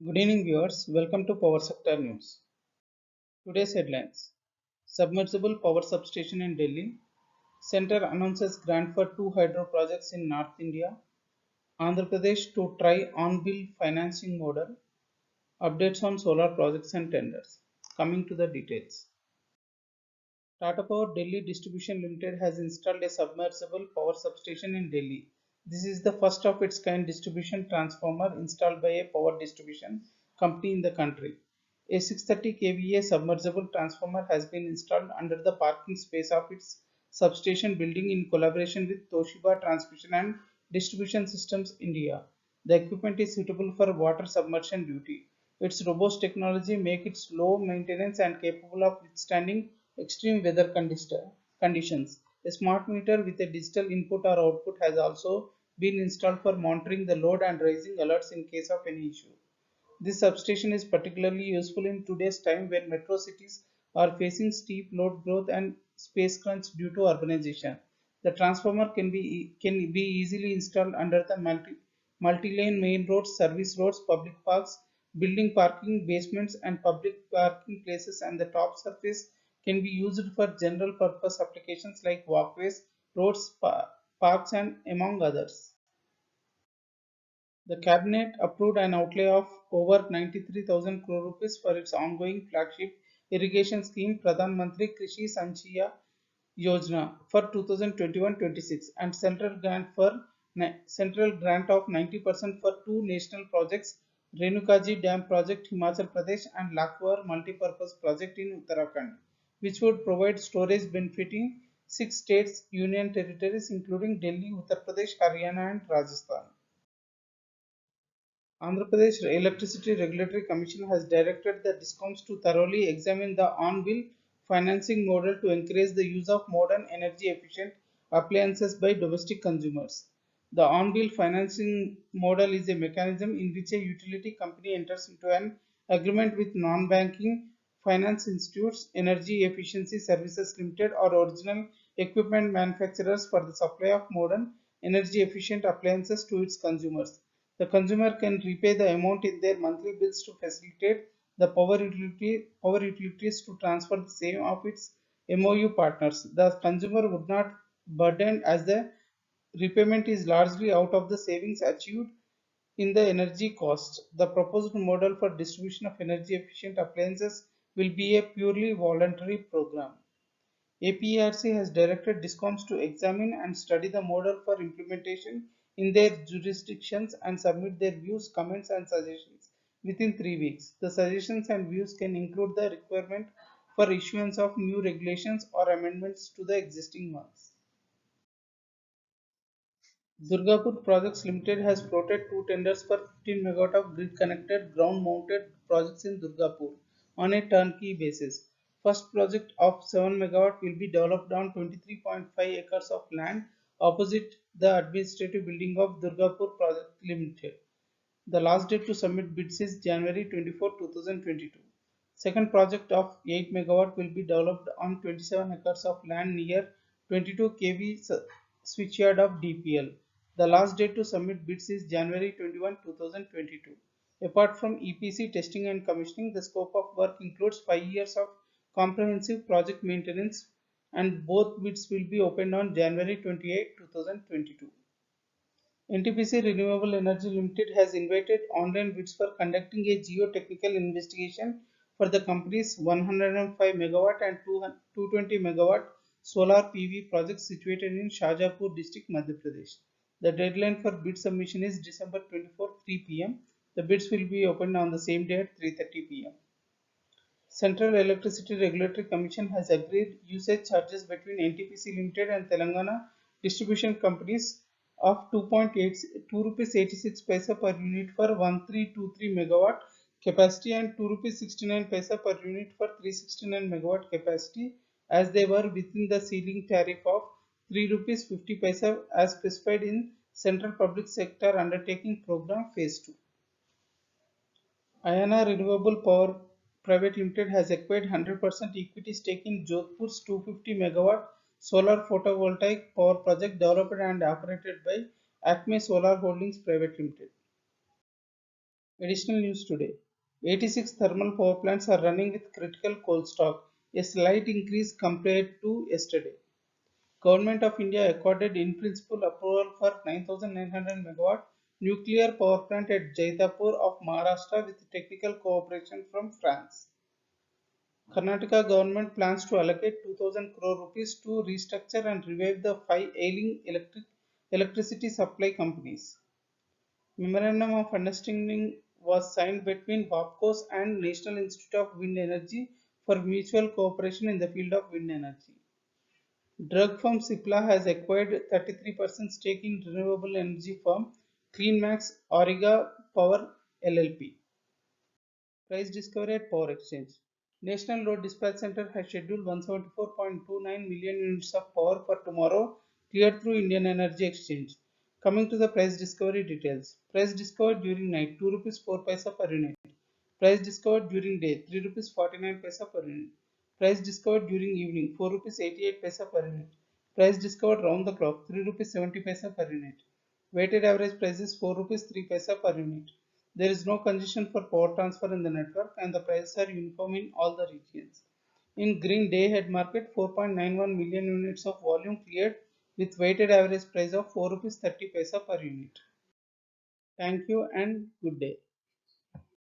Good evening, viewers. Welcome to Power Sector News. Today's headlines: Submersible power substation in Delhi. Centre announces grant for two hydro projects in North India. Andhra Pradesh to try on-bill financing model. Updates on solar projects and tenders. Coming to the details. Tata Power Delhi Distribution Limited has installed a submersible power substation in Delhi. This is the first of its kind distribution transformer installed by a power distribution company in the country. A 630 kVA submersible transformer has been installed under the parking space of its substation building in collaboration with Toshiba Transmission and Distribution Systems India. The equipment is suitable for water submersion duty. Its robust technology makes it low maintenance and capable of withstanding extreme weather conditions. A smart meter with a digital input or output has also been installed for monitoring the load and raising alerts in case of any issue. This substation is particularly useful in today's time when metro cities are facing steep load growth and space crunch due to urbanization. The transformer can be easily installed under the multi-lane main roads, service roads, public parks, building parking basements and public parking places, and the top surface can be used for general purpose applications like walkways, roads, parks and among others. The cabinet approved an outlay of over 93,000 crore rupees for its ongoing flagship irrigation scheme Pradhan Mantri Krishi Sanchaya Yojana for 2021-26 and central grant of 90% for two national projects, Renukaji Dam Project Himachal Pradesh and Lakwar Multipurpose Project in Uttarakhand, which would provide storage benefiting six states, union territories including Delhi, Uttar Pradesh, Haryana and Rajasthan. Andhra Pradesh Electricity Regulatory Commission has directed the DISCOMs to thoroughly examine the on-bill financing model to encourage the use of modern energy-efficient appliances by domestic consumers. The on-bill financing model is a mechanism in which a utility company enters into an agreement with non-banking finance institutes, energy efficiency services limited, or original equipment manufacturers for the supply of modern energy-efficient appliances to its consumers. The consumer can repay the amount in their monthly bills to facilitate the power utilities to transfer the same of its MOU partners. The consumer would not burden as the repayment is largely out of the savings achieved in the energy cost. The proposed model for distribution of energy efficient appliances will be a purely voluntary program. APERC has directed DISCOMs to examine and study the model for implementation in their jurisdictions and submit their views, comments, and suggestions within 3 weeks. The suggestions and views can include the requirement for issuance of new regulations or amendments to the existing ones. Durgapur Projects Limited has floated two tenders for 15 MW of grid-connected ground-mounted projects in Durgapur on a turnkey basis. First project of 7 MW will be developed on 23.5 acres of land opposite the administrative building of Durgapur Project Limited. The last date to submit bids is January 24, 2022. Second project of 8 MW will be developed on 27 acres of land near 22 kV switchyard of DPL. The last date to submit bids is January 21, 2022. Apart from EPC testing and commissioning, the scope of work includes 5 years of comprehensive project maintenance and both bids will be opened on January 28, 2022. NTPC Renewable Energy Limited has invited online bids for conducting a geotechnical investigation for the company's 105 MW and 220 MW solar PV projects situated in Shahjahanpur district, Madhya Pradesh. The deadline for bid submission is December 24, 3 p.m. The bids will be opened on the same day at 3:30 p.m. Central Electricity Regulatory Commission has agreed usage charges between NTPC Limited and Telangana distribution companies of 2.8 rupees 86 paisa per unit for 1323 megawatt capacity and 2 rupees 69 paisa per unit for 369 megawatt capacity as they were within the ceiling tariff of 3 rupees 50 paisa as specified in Central Public Sector Undertaking Program Phase 2. Ayana Renewable Power Private Limited has acquired 100% equity stake in Jodhpur's 250 megawatt solar photovoltaic power project developed and operated by Acme Solar Holdings Private Limited. Additional news today. 86 thermal power plants are running with critical coal stock, a slight increase compared to yesterday. Government of India accorded in principle approval for 9,900 megawatt nuclear power plant at Jaitapur of Maharashtra with technical cooperation from France. Karnataka government plans to allocate 2,000 crore rupees to restructure and revive the five ailing electricity supply companies. Memorandum of Understanding was signed between WAPCOS and National Institute of Wind Energy for mutual cooperation in the field of wind energy. Drug firm Cipla has acquired 33% stake in renewable energy firm CleanMax Auriga Power LLP. Price discovery at Power Exchange. National Road Dispatch Center has scheduled 174.29 million units of power for tomorrow, cleared through Indian Energy Exchange. Coming to the price discovery details. Price discovered during night 2 rupees 4 paisa per unit. Price discovered during day 3 rupees 49 paisa per unit. Price discovered during evening 4 rupees 88 paisa per unit. Price discovered round the clock 3 rupees 70 paisa per unit. Weighted average price is 4 rupees 3 paisa per unit. There is no congestion for power transfer in the network and the prices are uniform in all the regions. In green day ahead market, 4.91 million units of volume cleared with weighted average price of 4 rupees 30 paisa per unit. Thank you and good day.